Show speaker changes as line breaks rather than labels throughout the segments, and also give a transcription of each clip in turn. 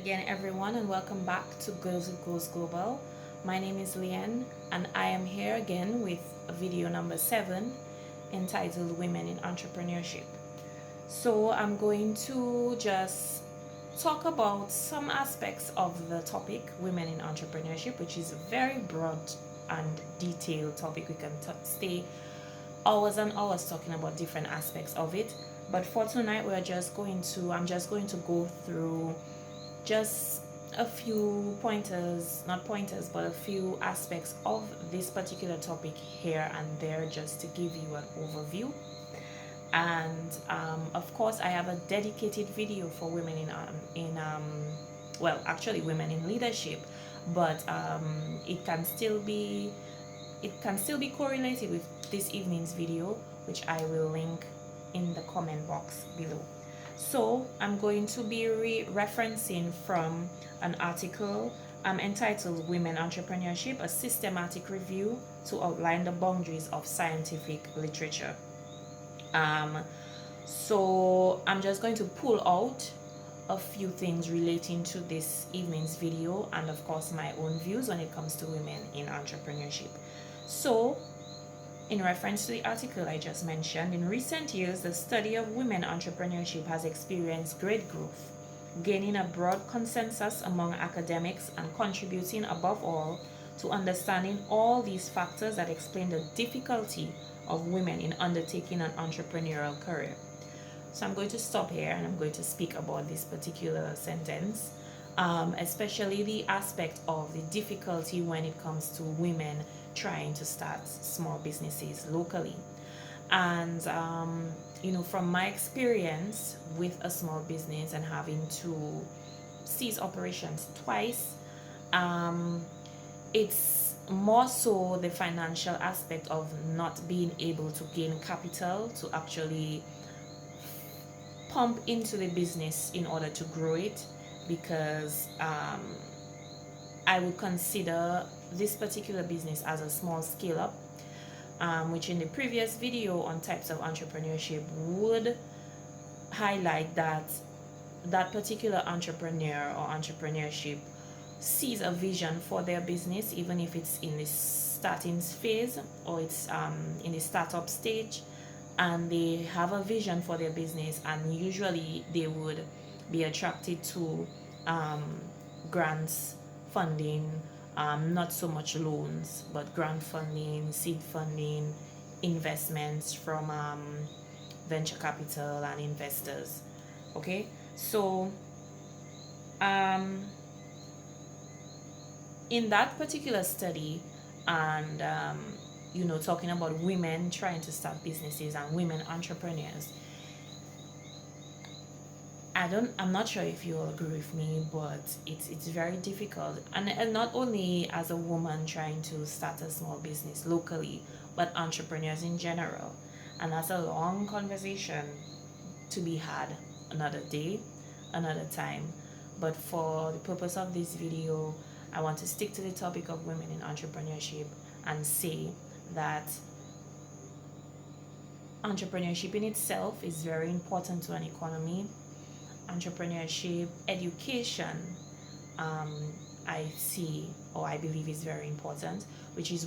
again, everyone, and welcome back to Girls Who Goes Global. My name is Leanne, and I am here again with video number 7 entitled Women in Entrepreneurship. So, I'm going to just talk about some aspects of the topic Women in Entrepreneurship, which is a very broad and detailed topic. We can stay hours and hours talking about different aspects of it. But for tonight, I'm just going to go through just a few pointers, not pointers, but a few aspects of this particular topic here and there, just to give you an overview. And of course, I have a dedicated video for women actually women in leadership, but it can still be correlated with this evening's video, which I will link in the comment box below. So I'm going to be referencing from an article entitled Women Entrepreneurship, a systematic review to outline the boundaries of scientific literature. So I'm just going to pull out a few things relating to this evening's video, and of course my own views when it comes to women in entrepreneurship. So, in reference to the article I just mentioned, in recent years, the study of women entrepreneurship has experienced great growth, gaining a broad consensus among academics and contributing above all to understanding all these factors that explain the difficulty of women in undertaking an entrepreneurial career. So I'm going to stop here and I'm going to speak about this particular sentence, especially the aspect of the difficulty when it comes to women trying to start small businesses locally. And from my experience with a small business and having to cease operations twice, it's more so the financial aspect of not being able to gain capital to actually pump into the business in order to grow it, because I would consider this particular business as a small scale up, which in the previous video on types of entrepreneurship would highlight that particular entrepreneur or entrepreneurship sees a vision for their business, even if it's in the starting phase or it's in the startup stage, and they have a vision for their business, and usually they would be attracted to grants, funding, not so much loans, but grant funding, seed funding, investments from venture capital and investors. Okay, so in that particular study, and talking about women trying to start businesses and women entrepreneurs, I'm not sure if you'll agree with me, but it's very difficult, and not only as a woman trying to start a small business locally, but entrepreneurs in general. And that's a long conversation to be had another day, another time. But for the purpose of this video, I want to stick to the topic of women in entrepreneurship and say that entrepreneurship in itself is very important to an economy. Entrepreneurship education, I believe is very important, which is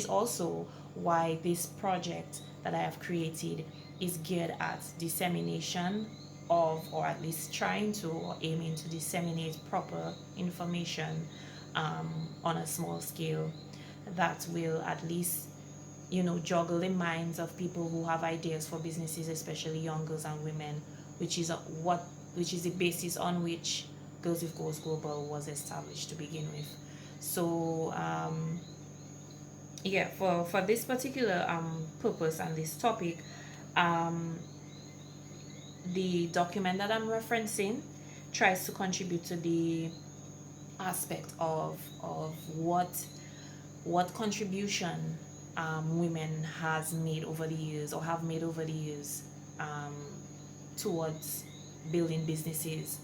also why this project that I have created is geared at dissemination of, or at least trying to or aiming to disseminate proper information on a small scale that will at least joggle the minds of people who have ideas for businesses, especially young girls and women, which is the basis on which Girls With Goals Global was established to begin with. So for this particular purpose and this topic, the document that I'm referencing tries to contribute to the aspect of what contribution women has made over the years, or have made over the years, towards building businesses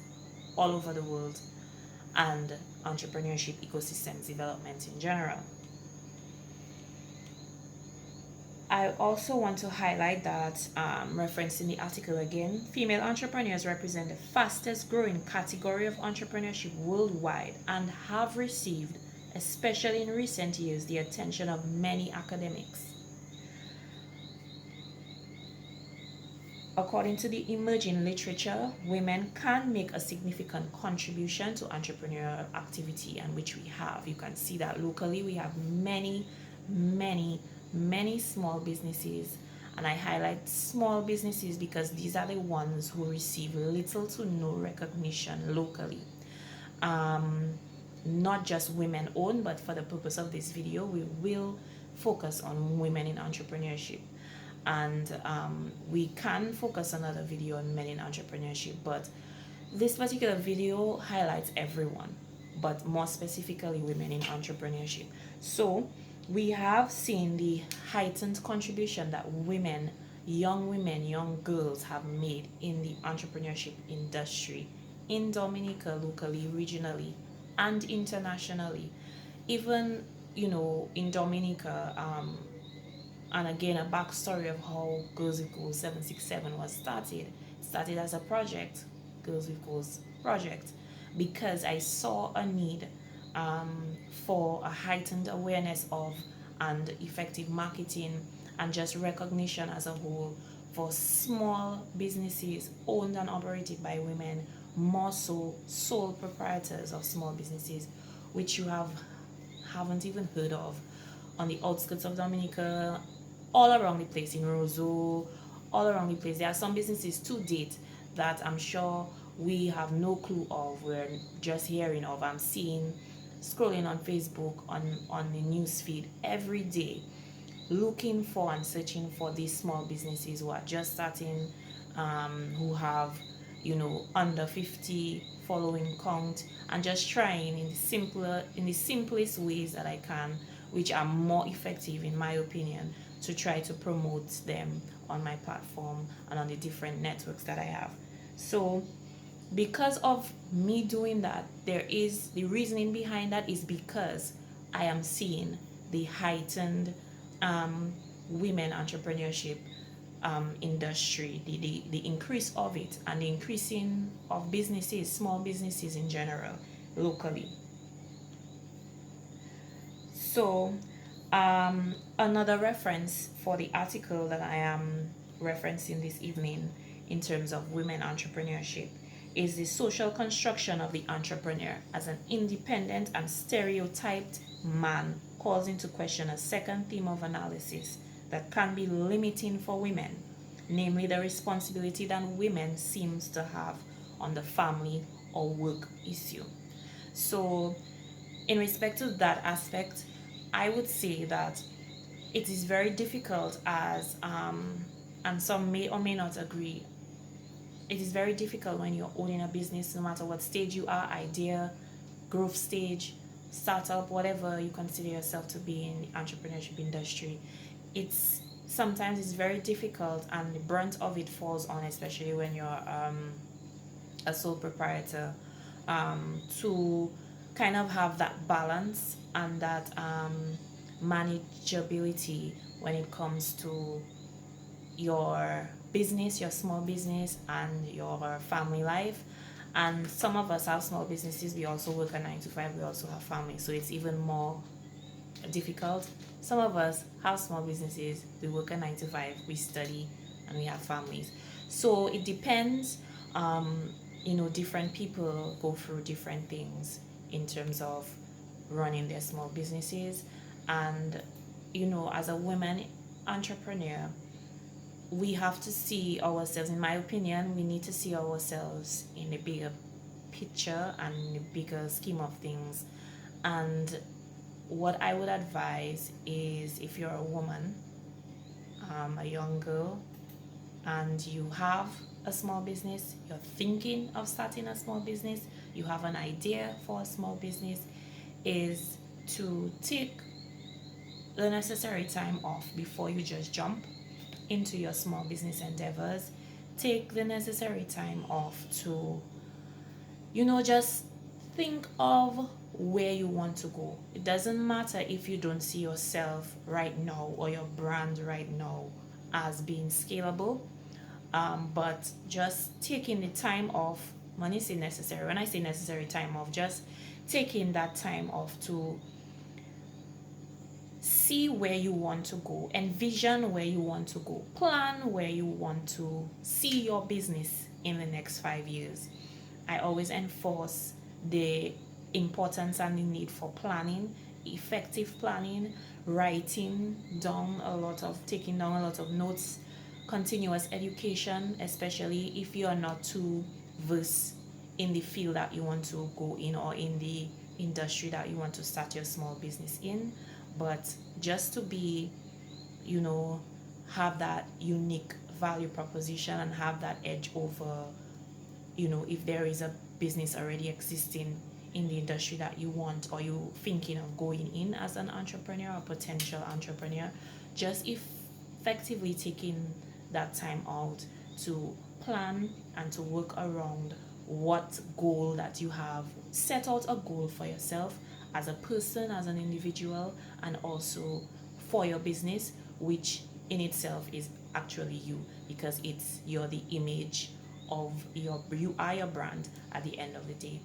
all over the world and entrepreneurship ecosystems development in general. I also want to highlight that, referencing the article again, female entrepreneurs represent the fastest growing category of entrepreneurship worldwide and have received, especially in recent years, the attention of many academics. According to the emerging literature, women can make a significant contribution to entrepreneurial activity, and which we have. You can see that locally we have many small businesses, and I highlight small businesses because these are the ones who receive little to no recognition locally. Not just women owned, but for the purpose of this video, we will focus on women in entrepreneurship. And we can focus another video on men in entrepreneurship, but this particular video highlights everyone, but more specifically women in entrepreneurship. So we have seen the heightened contribution that women, young girls have made in the entrepreneurship industry in Dominica, locally, regionally, and internationally. Even, in Dominica, and again, a backstory of how Girls with Goals 767 was started as a project, Girls with Goals project, because I saw a need for a heightened awareness of and effective marketing and just recognition as a whole for small businesses owned and operated by women, more so sole proprietors of small businesses, which you haven't even heard of on the outskirts of Dominica, all around the place, in Roseau, all around the place. There are some businesses to date that I'm sure we have no clue of. We're just hearing of. I'm seeing, scrolling on Facebook, on the news feed every day, looking for and searching for these small businesses who are just starting, who have, under 50 following count, and just trying in the simplest ways that I can, which are more effective in my opinion, to try to promote them on my platform and on the different networks that I have. So because of me doing that, there is the reasoning behind that is because I am seeing the heightened women entrepreneurship industry, the increase of it, and the increasing of businesses, small businesses in general, locally. So another reference for the article that I am referencing this evening in terms of women entrepreneurship is the social construction of the entrepreneur as an independent and stereotyped man calls into question a second theme of analysis that can be limiting for women, namely the responsibility that women seems to have on the family or work issue. So in respect to that aspect, I would say that it is very difficult as, and some may or may not agree, it is very difficult when you're owning a business, no matter what stage you are, idea, growth stage, startup, whatever you consider yourself to be in the entrepreneurship industry. Sometimes it's very difficult, and the brunt of it falls on, especially when you're a sole proprietor, to kind of have that balance and that manageability when it comes to your business, your small business, and your family life. And some of us have small businesses, we also work a 9 to 5, we also have family, so it's even more difficult. Some of us have small businesses, we work a 9 to 5, we study, and we have families. So it depends. Different people go through different things in terms of running their small businesses. And as a woman entrepreneur, we have to see ourselves, in my opinion, we need to see ourselves in the bigger picture and the bigger scheme of things. And what I would advise is, if you're a woman, a young girl, and you have a small business, you're thinking of starting a small business, you have an idea for a small business, is to take the necessary time off before you just jump into your small business endeavors. Take the necessary time off to, just think of where you want to go. It doesn't matter if you don't see yourself right now or your brand right now as being scalable, but just taking the time off. When I say necessary, when I say necessary time off, just taking that time off to see where you want to go, envision where you want to go, plan where you want to see your business in the next 5 years. I always enforce the importance and the need for planning, effective planning, taking down a lot of notes, continuous education, especially if you are not too versed in the field that you want to go in or in the industry that you want to start your small business in. But just to be, you know, have that unique value proposition and have that edge over, if there is a business already existing in the industry that you want or you thinking of going in as an entrepreneur or potential entrepreneur, just effectively taking that time out to plan and to work around what goal that you have. Set out a goal for yourself as a person, as an individual, and also for your business, which in itself is actually you, because you're the image of you are your brand at the end of the day.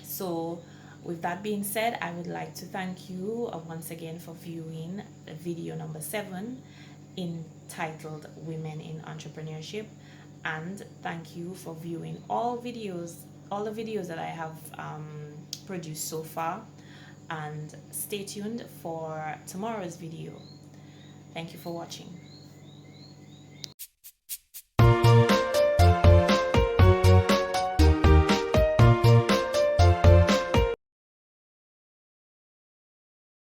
So with that being said, I would like to thank you once again for viewing video number 7 entitled Women in Entrepreneurship, and thank you for viewing all the videos that I have produced so far, and stay tuned for tomorrow's video. Thank you for watching.